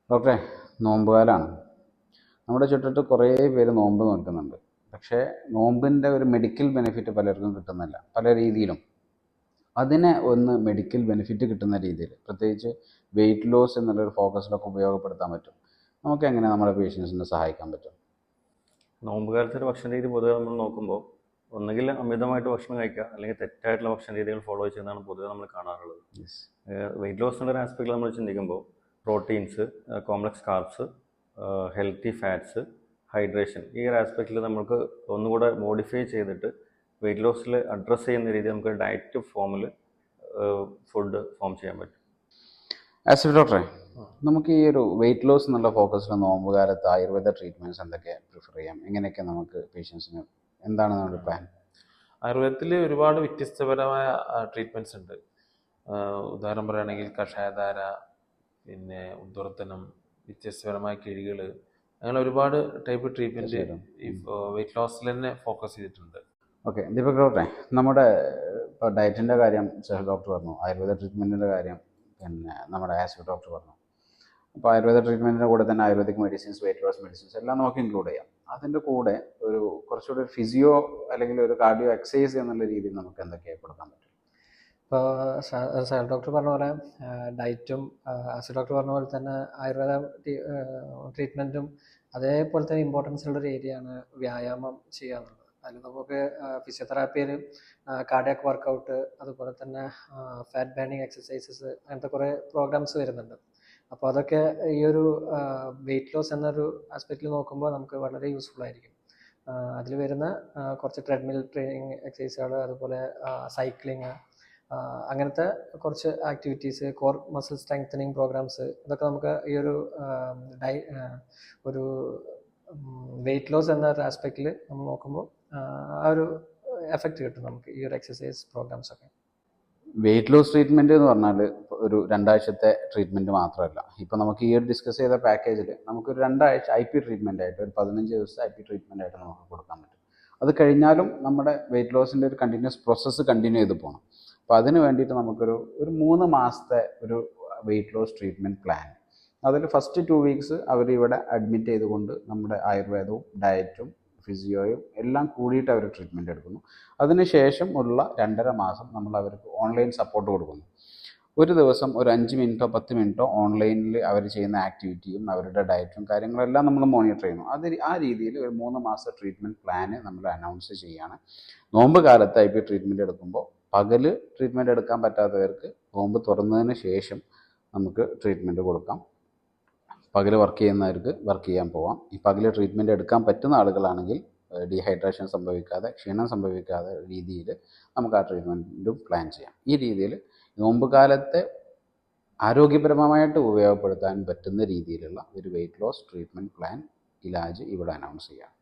ഡോക്ടറെ, നോമ്പുകാലാണ്. നമ്മുടെ ചുറ്റിട്ട് കുറേ പേര് നോമ്പ് നോക്കുന്നുണ്ട്. പക്ഷേ നോമ്പിൻ്റെ ഒരു മെഡിക്കൽ ബെനിഫിറ്റ് പലർക്കും കിട്ടുന്നില്ല, പല രീതിയിലും. അതിനെ ഒന്ന് മെഡിക്കൽ ബെനിഫിറ്റ് കിട്ടുന്ന രീതിയിൽ, പ്രത്യേകിച്ച് വെയിറ്റ് ലോസ് എന്നുള്ളൊരു ഫോക്കസിലൊക്കെ ഉപയോഗപ്പെടുത്താൻ പറ്റും. നമുക്ക് എങ്ങനെ നമ്മുടെ പേഷ്യൻസിനെ സഹായിക്കാൻ പറ്റും? നോമ്പ് കാലത്ത് ഒരു ഭക്ഷണ രീതി പൊതുവെ നമ്മൾ നോക്കുമ്പോൾ ഒന്നുകിൽ അമിതമായിട്ട് ഭക്ഷണം കഴിക്കുക, അല്ലെങ്കിൽ തെറ്റായിട്ടുള്ള ഭക്ഷണ രീതികൾ ഫോളോ ചെയ്യുന്നതാണ് പൊതുവെ നമ്മൾ കാണാറുള്ളത്. വെയിറ്റ് ലോസ് എന്നുള്ള ആസ്പെക്റ്റിൽ നമ്മൾ ചിന്തിക്കുമ്പോൾ proteins, complex carbs, healthy fats, hydration, ഈ ഒരു ആസ്പെക്റ്റിൽ നമുക്ക് ഒന്നുകൂടെ മോഡിഫൈ ചെയ്തിട്ട് വെയിറ്റ് ലോസിൽ അഡ്രസ്സ് ചെയ്യുന്ന രീതിയിൽ നമുക്ക് ഡയറ്റ് ഫോമിൽ ഫുഡ് ഫോം ചെയ്യാൻ പറ്റും. ആസിഫ് ഡോക്ടറെ, നമുക്ക് ഈ ഒരു വെയിറ്റ് ലോസ് എന്നുള്ള ഫോക്കസിൽ നോമ്പ് കാലത്ത് ആയുർവേദ ട്രീറ്റ്മെൻറ്റ്സ് എന്തൊക്കെ പ്രിഫർ ചെയ്യാം? എങ്ങനെയൊക്കെ നമുക്ക് പേഷ്യൻസിന്, എന്താണ് നമ്മുടെ പ്ലാൻ? ആയുർവേദത്തിൽ ഒരുപാട് വ്യത്യസ്തപരമായ ട്രീറ്റ്മെൻറ്റ്സ് ഉണ്ട്. ഉദാഹരണം പറയുകയാണെങ്കിൽ കഷായധാര, പിന്നെ ഉദ്വർത്തനം, വ്യത്യസ്തപരമായ കിഴികൾ, അങ്ങനെ ഒരുപാട് ടൈപ്പ് ട്രീറ്റ്മെൻറ്റ് ഈ വെയിറ്റ് ലോസിൽ തന്നെ ഫോക്കസ് ചെയ്തിട്ടുണ്ട്. ഓക്കെ ദീപക് ഡോക്ടറെ, നമ്മുടെ ഇപ്പോൾ ഡയറ്റിൻ്റെ കാര്യം സഹൽ ഡോക്ടർ പറഞ്ഞു, ആയുർവേദ ട്രീറ്റ്മെൻറ്റിൻ്റെ കാര്യം പിന്നെ നമ്മുടെ ആസിഫ് ഡോക്ടർ പറഞ്ഞു. അപ്പോൾ ആയുർവേദ ട്രീറ്റ്മെൻറ്റിൻ്റെ കൂടെ തന്നെ Ayurvedic medicines, weight loss medicines എല്ലാം നമുക്ക് ഇൻക്ലൂഡ് ചെയ്യാം. അതിൻ്റെ കൂടെ ഒരു കുറച്ചുകൂടി ഫിസിയോ അല്ലെങ്കിൽ ഒരു കാർഡിയോ എക്സസൈസ് എന്നുള്ള രീതിയിൽ നമുക്ക് എന്തൊക്കെയാണ് കൊടുക്കാൻ പറ്റും? ഇപ്പോൾ സഹൽ ഡോക്ടർ പറഞ്ഞ പോലെ ഡയറ്റും, ആസിഫ് ഡോക്ടർ പറഞ്ഞ പോലെ തന്നെ ആയുർവേദ ട്രീറ്റ്മെൻറ്റും അതേപോലെ തന്നെ ഇമ്പോർട്ടൻസ് ഉള്ളൊരു ഏരിയയാണ് വ്യായാമം ചെയ്യുക എന്നുള്ളത്. അതിൽ നമുക്ക് ഫിസിയോതെറാപ്പിയിൽ കാർഡിയാക് വർക്കൗട്ട്, അതുപോലെ തന്നെ ഫാറ്റ് ബേണിങ് എക്സസൈസസ്, അങ്ങനത്തെ കുറേ പ്രോഗ്രാംസ് വരുന്നുണ്ട്. അപ്പോൾ അതൊക്കെ ഈ ഒരു വെയിറ്റ് ലോസ് എന്നൊരു ആസ്പെക്റ്റിൽ നോക്കുമ്പോൾ നമുക്ക് വളരെ യൂസ്ഫുൾ ആയിരിക്കും. അതിൽ വരുന്ന കുറച്ച് ട്രെഡ്മിൽ ട്രെയിനിങ് എക്സസൈസുകൾ, അതുപോലെ സൈക്ലിങ്, അങ്ങനത്തെ കുറച്ച് activities, core muscle strengthening programmes, ഇതൊക്കെ നമുക്ക് ഈ ഒരു ഒരു വെയിറ്റ് ലോസ് എന്ന ഒരു ആസ്പെക്റ്റിൽ നമ്മൾ നോക്കുമ്പോൾ ആ ഒരു എഫക്റ്റ് കിട്ടും നമുക്ക് ഈ ഒരു എക്സസൈസ് പ്രോഗ്രാംസ് ഒക്കെ. വെയിറ്റ് ലോസ് ട്രീറ്റ്മെൻറ്റ് എന്ന് പറഞ്ഞാൽ ഒരു 2 ആഴ്ചത്തെ ട്രീറ്റ്മെൻറ്റ് മാത്രമല്ല. ഇപ്പോൾ നമുക്ക് ഈ ഒരു ഡിസ്കസ് ചെയ്ത പാക്കേജിൽ നമുക്കൊരു 2 ആഴ്ച IP ട്രീറ്റ്മെൻ്റ് ആയിട്ട്, ഒരു 15 ദിവസത്തെ IP ട്രീറ്റ്മെൻ്റ് ആയിട്ട് നമുക്ക് കൊടുക്കാൻ പറ്റും. അത് കഴിഞ്ഞാലും നമ്മുടെ വെയിറ്റ് ലോസിൻ്റെ ഒരു കണ്ടിന്യൂസ് പ്രോസസ്സ് കണ്ടിന്യൂ ചെയ്ത് പോകണം. അപ്പോൾ അതിന് വേണ്ടിയിട്ട് നമുക്കൊരു 3 മാസത്തെ ഒരു വെയിറ്റ് ലോസ് ട്രീറ്റ്മെൻറ്റ് പ്ലാൻ, അതിൽ ഫസ്റ്റ് 2 വീക്സ് അവർ ഇവിടെ അഡ്മിറ്റ് ചെയ്തുകൊണ്ട് നമ്മുടെ ആയുർവേദവും ഡയറ്റും ഫിസിയോയും എല്ലാം കൂടിയിട്ട് അവർ ട്രീറ്റ്മെൻറ്റ് എടുക്കുന്നു. അതിനുശേഷം ഉള്ള 2.5 മാസം നമ്മൾ അവർക്ക് ഓൺലൈൻ സപ്പോർട്ട് കൊടുക്കുന്നു. ഒരു ദിവസം ഒരു 5 മിനിറ്റോ 10 മിനിറ്റോ ഓൺലൈനിൽ അവർ ചെയ്യുന്ന ആക്ടിവിറ്റിയും അവരുടെ ഡയറ്റും കാര്യങ്ങളെല്ലാം നമ്മൾ മോണിറ്റർ ചെയ്യുന്നു. ആ രീതിയിൽ ഒരു 3 മാസത്തെ ട്രീറ്റ്മെൻറ്റ് പ്ലാന് നമ്മൾ അനൗൺസ് ചെയ്യുകയാണ്. നോമ്പ് കാലത്ത് IP ട്രീറ്റ്മെൻറ്റ് എടുക്കുമ്പോൾ പകൽ ട്രീറ്റ്മെൻറ്റ് എടുക്കാൻ പറ്റാത്തവർക്ക് നോമ്പ് തുറന്നതിന് ശേഷം നമുക്ക് ട്രീറ്റ്മെൻറ്റ് കൊടുക്കാം. പകൽ വർക്ക് ചെയ്യുന്നവർക്ക് വർക്ക് ചെയ്യാൻ പോവാം. ഈ പകൽ ട്രീറ്റ്മെൻറ്റ് എടുക്കാൻ പറ്റുന്ന ആളുകളാണെങ്കിൽ ഡീഹൈഡ്രേഷൻ സംഭവിക്കാതെ, ക്ഷീണം സംഭവിക്കാതെ രീതിയിൽ നമുക്ക് ആ ട്രീറ്റ്മെൻറ്റും പ്ലാൻ ചെയ്യാം. ഈ രീതിയിൽ നോമ്പ് കാലത്തെ ആരോഗ്യപരമായിട്ട് ഉപയോഗപ്പെടുത്താൻ പറ്റുന്ന രീതിയിലുള്ള ഒരു വെയിറ്റ് ലോസ് ട്രീറ്റ്മെൻറ്റ് പ്ലാൻ ഇലാജ് ഇവിടെ അനൗൺസ് ചെയ്യാം.